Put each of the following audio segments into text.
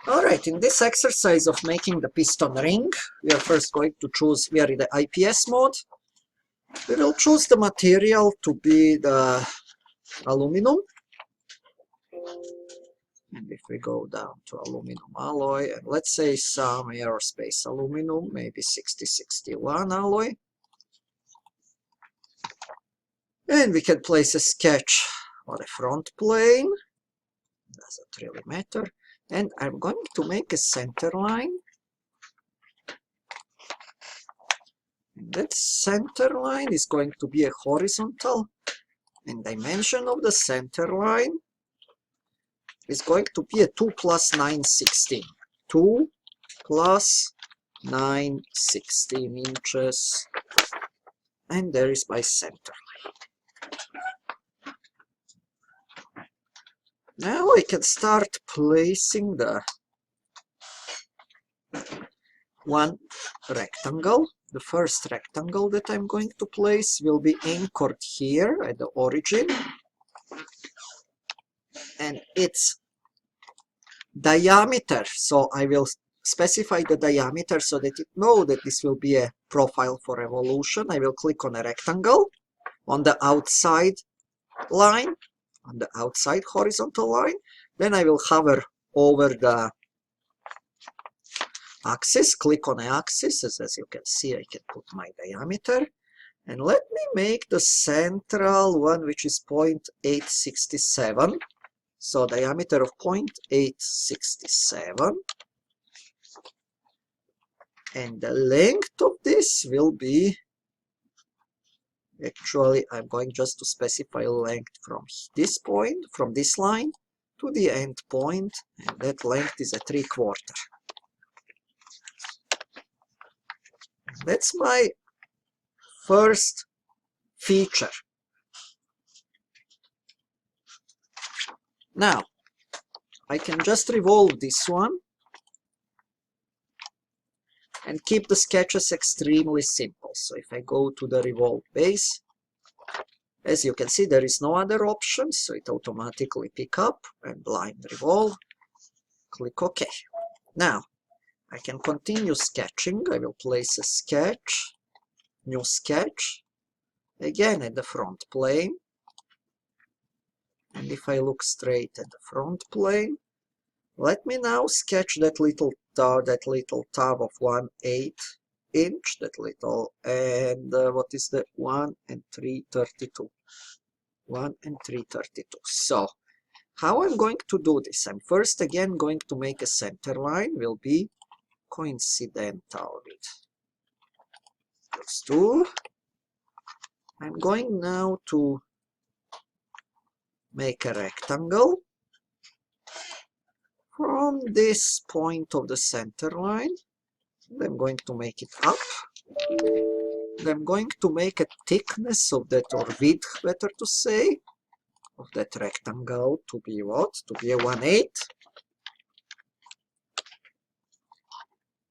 Alright, in this exercise of making the piston ring, we are first going to choose, we are in the IPS mode. We will choose the material to be the aluminum. And if we go down to aluminum alloy, and let's say some aerospace aluminum, maybe 6061 alloy. And we can place a sketch on the front plane. Doesn't really matter. And I'm going to make a center line. And that center line is going to be a horizontal. And dimension of the center line is going to be a 2 plus 9/16. 2 plus 9/16 inches. And there is my center line. Now I can start placing the one rectangle. The first rectangle that I'm going to place will be anchored here at the origin. And its diameter, so I will specify the diameter so that you know that this will be a profile for revolution. I will click on a rectangle on the outside line, on the outside horizontal line. Then I will hover over the axis, click on the axis. As you can see, I can put my diameter. And let me make the central one, which is 0.867. So diameter of 0.867. And the length of this will be, actually I'm going just to specify length from this point, from this line to the end point, and that length is a 3/4. That's my first feature. Now, I can just revolve this one and keep the sketches extremely simple. So if I go to the revolve base, as you can see, there is no other option, so it automatically pick up and blind revolve. Click OK. Now, I can continue sketching. I will place a sketch, new sketch, again at the front plane. And if I look straight at the front plane, let me now sketch that little tab of 1/8 inch, that little, and what is the 1 and 3/32? 1 and 3/32. So, how I'm going to do this? I'm first again going to make a center line, will be coincidental with those two. I'm going now to make a rectangle from this point of the center line. I'm going to make it up. I'm going to make a thickness of that, or width, better to say, of that rectangle to be what? To be a 1/8.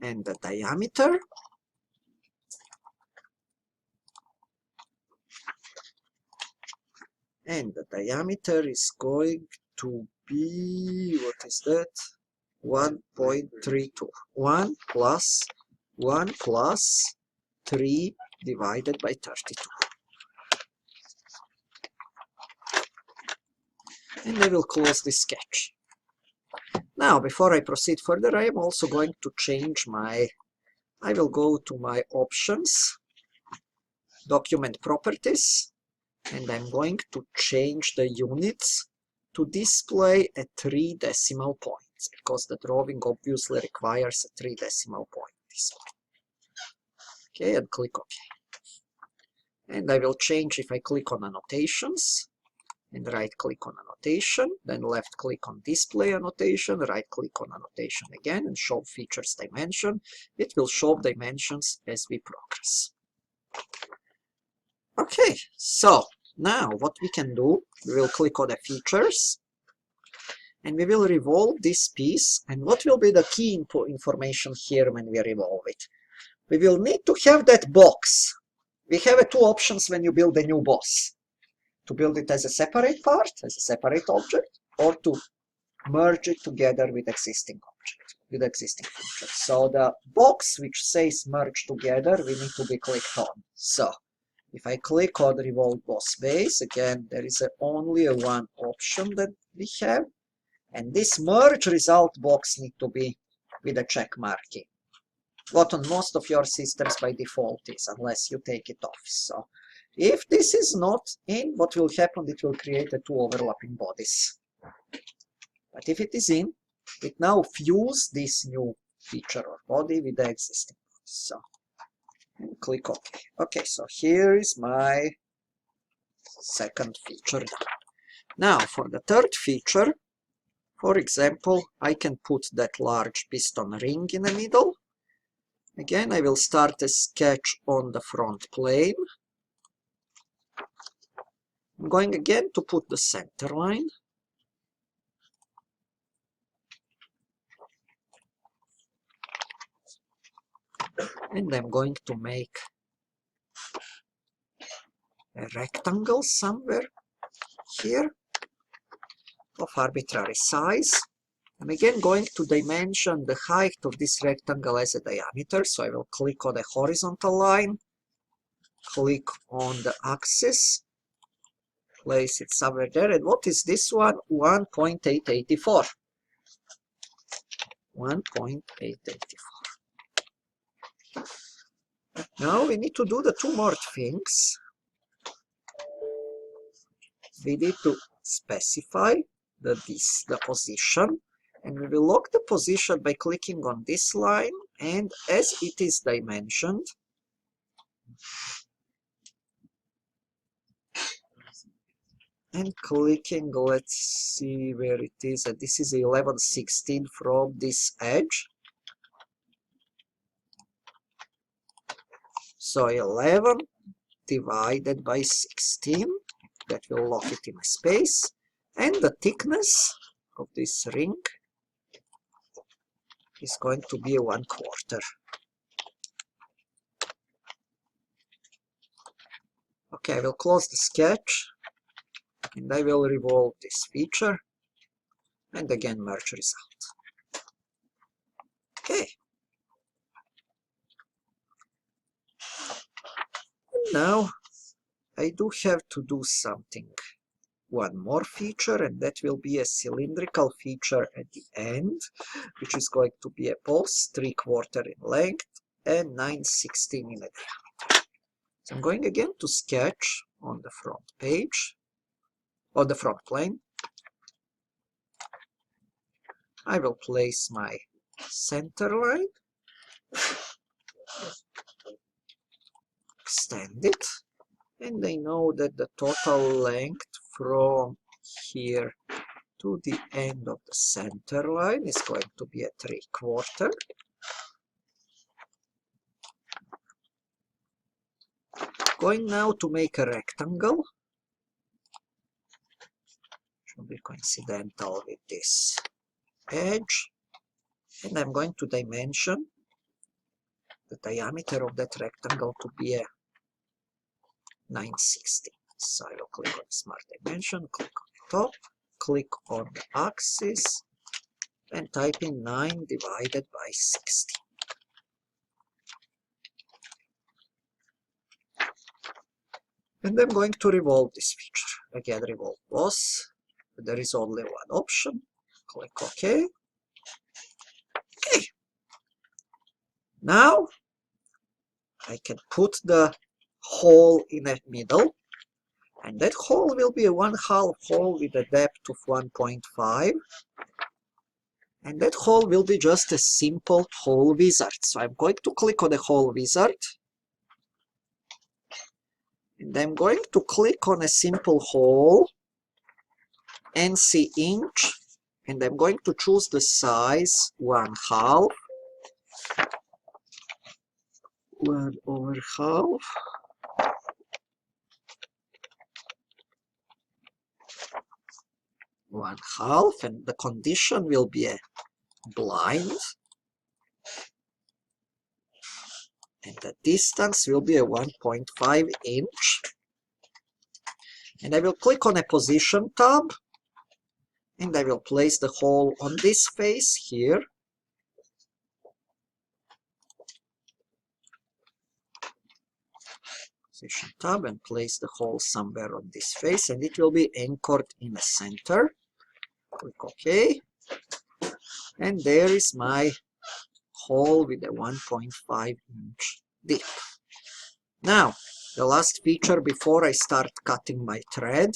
And the diameter is going to be, what is that? 1.32. 1 plus 3 divided by 32. And I will close this sketch. Now, before I proceed further, I am also going to change I will go to my options, document properties, and I'm going to change the units to display at 3 decimal points, because the drawing obviously requires a 3 decimal point display. Okay, and click OK. And I will change, if I click on annotations, and right click on annotation, then left click on display annotation, right click on annotation again, and show features dimension. It will show dimensions as we progress. Okay, so now what we can do, we will click on the features, and we will revolve this piece. And what will be the key information here when we revolve it? We will need to have that box. We have two options when you build a new boss. To build it as a separate part, as a separate object, or to merge it together with existing object. object, with the existing feature. So the box which says merge together, we need to be clicked on. So if I click on revolve boss base, again, there is only one option that we have. And this merge result box need to be with a check marking. What on most of your systems by default is, unless you take it off. So if this is not in, what will happen? It will create two overlapping bodies. But if it is in, it now fuse this new feature or body with the existing body. So click OK. Okay, so here is my second feature done. Now for the third feature, for example, I can put that large piston ring in the middle. Again, I will start a sketch on the front plane. I'm going again to put the center line. And I'm going to make a rectangle somewhere here of arbitrary size. I'm again going to dimension the height of this rectangle as a diameter. So I will click on the horizontal line, click on the axis, place it somewhere there. And what is this one? 1.884. 1.884. Now we need to do the two more things. We need to specify the position, and we will lock the position by clicking on this line, and as it is dimensioned, and clicking, let's see where it is, and this is 11/16 from this edge. So 11 divided by 16, that will lock it in a space, and the thickness of this ring is going to be 1/4. Okay, I will close the sketch, and I will revolve this feature, and again merge result. Okay. And now I do have to do something. One more feature, and that will be a cylindrical feature at the end, which is going to be a boss 3/4 in length and 9/16 in a diameter. So I'm going again to sketch on the front page, on the front plane. I will place my center line, extend it, and I know that the total length from here to the end of the center line is going to be a 3/4. Going now to make a rectangle. Should be coincidental with this edge. And I'm going to dimension the diameter of that rectangle to be a 9/16. So I will click on Smart Dimension, click on the top, click on the axis, and type in 9 divided by 16. And I'm going to revolve this feature. Again, revolve boss. There is only one option. Click OK. Okay. Now I can put the hole in the middle, and that hole will be a 1/2 hole with a depth of 1.5, and that hole will be just a simple hole wizard. So I'm going to click on the hole wizard, and I'm going to click on a simple hole, NC inch, and I'm going to choose the size 1/2, 1/2, and the condition will be a blind, and the distance will be a 1.5 inch. And I will click on a position tab, and I will place the hole on this face here, Position tab and place the hole somewhere on this face, and it will be anchored in the center. Click OK. And there is my hole with a 1.5 inch dip. Now, the last feature before I start cutting my thread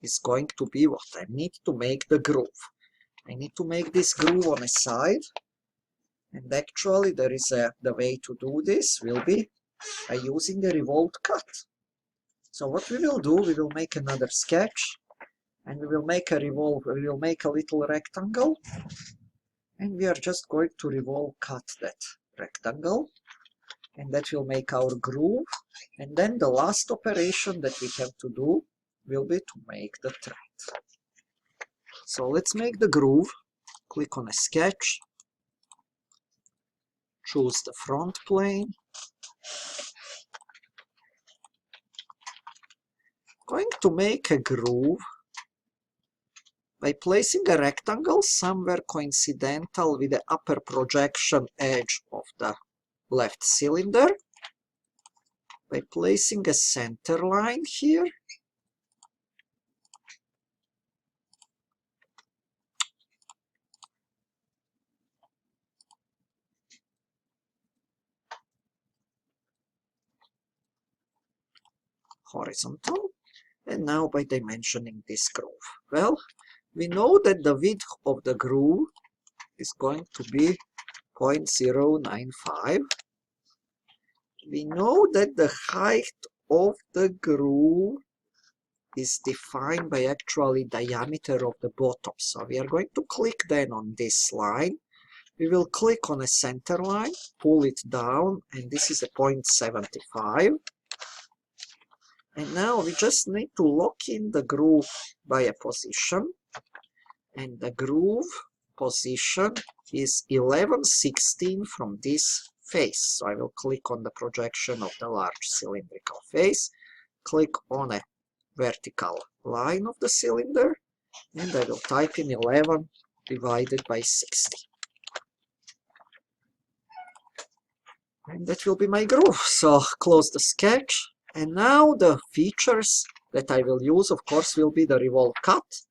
is going to be what? I need to make the groove. I need to make this groove on a side, and actually there is the way to do this will be by using a revolved cut. So what we will do, we will make another sketch, and we will make a little rectangle, and we are just going to revolve cut that rectangle, and that will make our groove. And then the last operation that we have to do will be to make the thread. So let's make the groove. Click on a sketch, choose the front plane, going to make a groove by placing a rectangle somewhere coincidental with the upper projection edge of the left cylinder, by placing a center line here, horizontal, and now by dimensioning this groove. Well, we know that the width of the groove is going to be 0.095. We know that the height of the groove is defined by actually diameter of the bottom. So we are going to click then on this line. We will click on a center line, pull it down, and this is a 0.75. And now we just need to lock in the groove by a position. And the groove position is 11/16 from this face. So I will click on the projection of the large cylindrical face, click on a vertical line of the cylinder, and I will type in 11 divided by 60. And that will be my groove. So close the sketch. And now the features that I will use, of course, will be the revolve cut,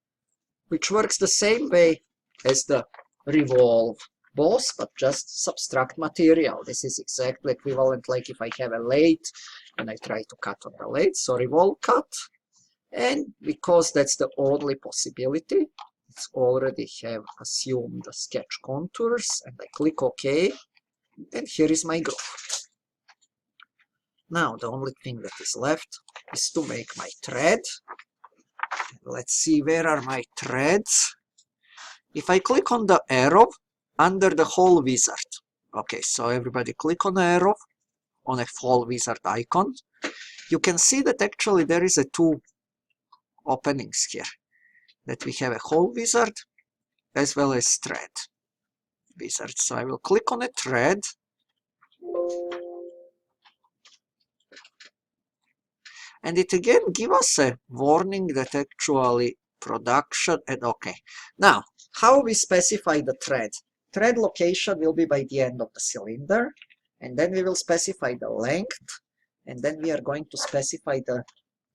which works the same way as the revolve boss, but just subtract material. This is exactly equivalent like if I have a lathe and I try to cut on the lathe. So revolve cut. And because that's the only possibility, it's already have assumed the sketch contours, and I click OK, and here is my groove. Now the only thing that is left is to make my thread. Let's see, where are my threads? If I click on the arrow under the hole wizard, okay, so everybody click on the arrow on a hole wizard icon, you can see that actually there is two openings here, that we have a hole wizard as well as thread wizard. So I will click on a thread, and it again gives us a warning that actually production, and okay. Now, how we specify the thread? Thread location will be by the end of the cylinder, and then we will specify the length, and then we are going to specify the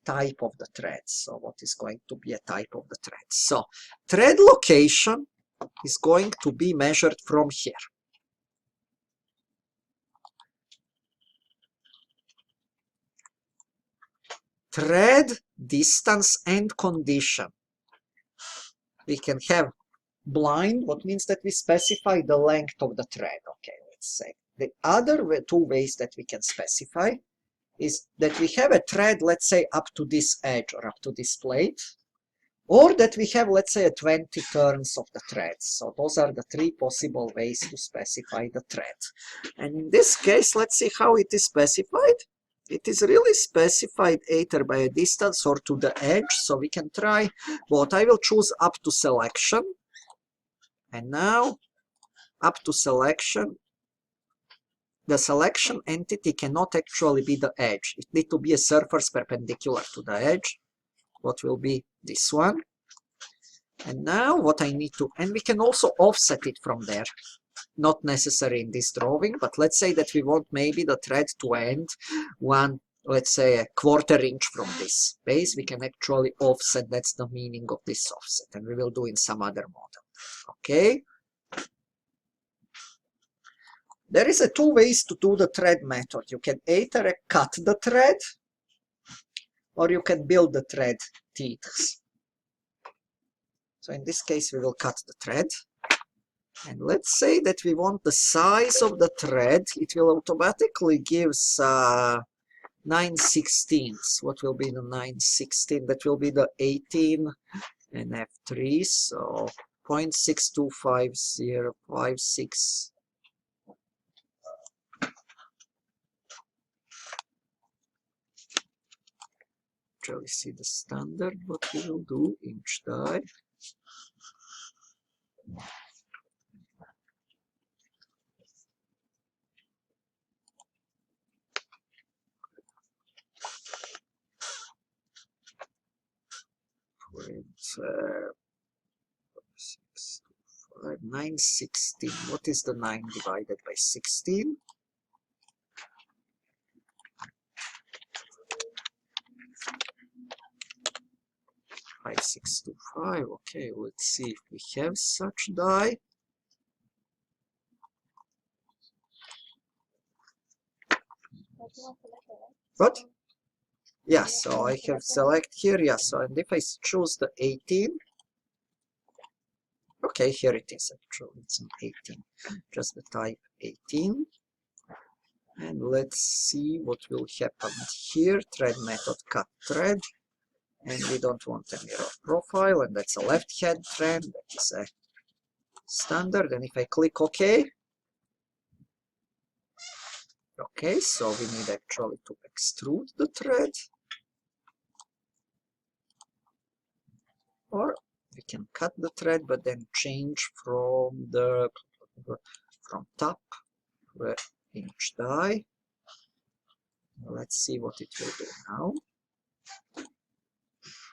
type of the thread. So what is going to be a type of the thread? So thread location is going to be measured from here. Thread distance and condition. We can have blind, what means that we specify the length of the thread. Okay, let's say. The other two ways that we can specify is that we have a thread, let's say, up to this edge or up to this plate, or that we have, let's say, 20 turns of the thread. So those are the three possible ways to specify the thread. And in this case, let's see how it is specified. It is really specified either by a distance or to the edge. So we can try what I will choose up to selection. And now, up to selection, the selection entity cannot actually be the edge. It needs to be a surface perpendicular to the edge. What will be this one? And now what I need to, and we can also offset it from there. Not necessary in this drawing, but let's say that we want maybe the thread to end 1 let's say a 1/4 inch from this base, we can actually offset. That's the meaning of this offset, and we will do in some other model. Okay. There is two ways to do the thread method. You can either cut the thread, or you can build the thread tics. So in this case, we will cut the thread. And let's say that we want the size of the thread. It will automatically give 9/16. What will be the 9/16? That will be the 18 and F3. So 0.625056. Actually see the standard, what we will do, inch die. With 9/16. What is the 9 divided by 16? 5625. Okay, let's see if we have such die. What? Yeah, so I have select here, yeah, so and if I choose the 18, okay, here it is actually, it's an 18, just the type 18. And let's see what will happen here. Thread method cut thread, and we don't want a mirror profile, and that's a left hand thread, that is a standard. And if I click OK, okay, so we need actually to extrude the thread, or we can cut the thread but then change from top to inch die. Let's see what it will do now.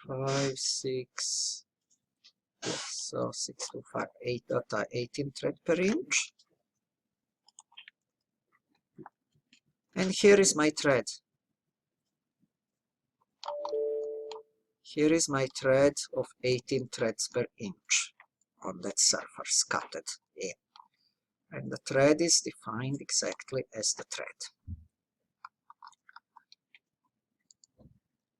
5, 6, yes, so 6 to 5, 8, 18 thread per inch. And here is my thread. Here is my thread of 18 threads per inch on that surface cutted in. And the thread is defined exactly as the thread.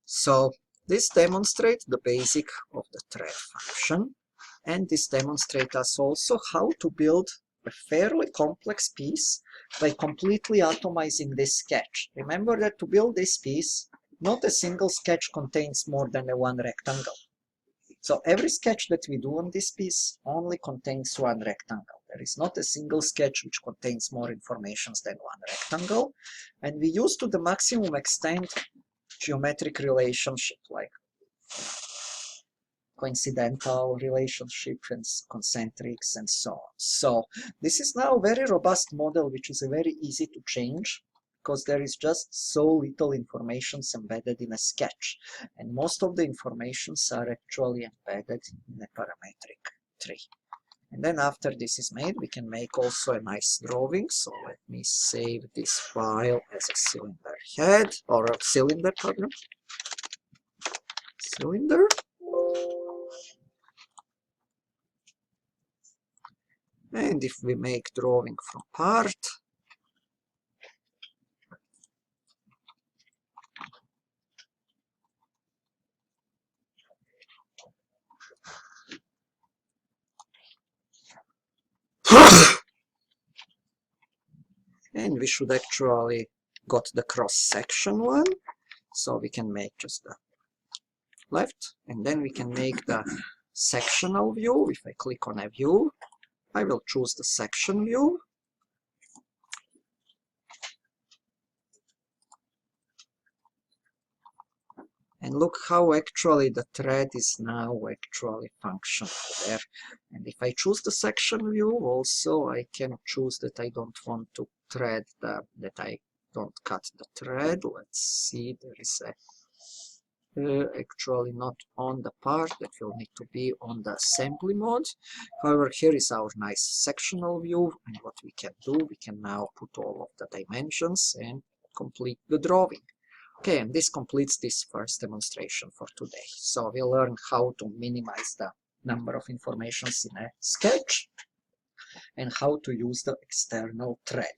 So this demonstrates the basic of the thread function, and this demonstrates us also how to build a fairly complex piece by completely atomizing this sketch. Remember that to build this piece, not a single sketch contains more than one rectangle. So every sketch that we do on this piece only contains one rectangle. There is not a single sketch which contains more information than one rectangle. And we use to the maximum extent geometric relationship like coincidental relationship and concentrics and so on. So this is now a very robust model which is very easy to change because there is just so little information embedded in a sketch, and most of the informations are actually embedded in a parametric tree. And then after this is made, we can make also a nice drawing. So let me save this file as a cylinder head, or a cylinder, pardon. Cylinder. And if we make drawing from part, and we should actually got the cross-section one, so we can make just the left, and then we can make the sectional view. If I click on a view, I will choose the section view. And look how actually the thread is now actually functional there. And if I choose the section view, also I can choose that I don't want to thread that I don't cut the thread. Let's see, there is a actually not on the part, that will need to be on the assembly mode. However, here is our nice sectional view, and what we can do, we can now put all of the dimensions and complete the drawing. Okay, and this completes this first demonstration for today. So we'll learn how to minimize the number of informations in a sketch and how to use the external thread.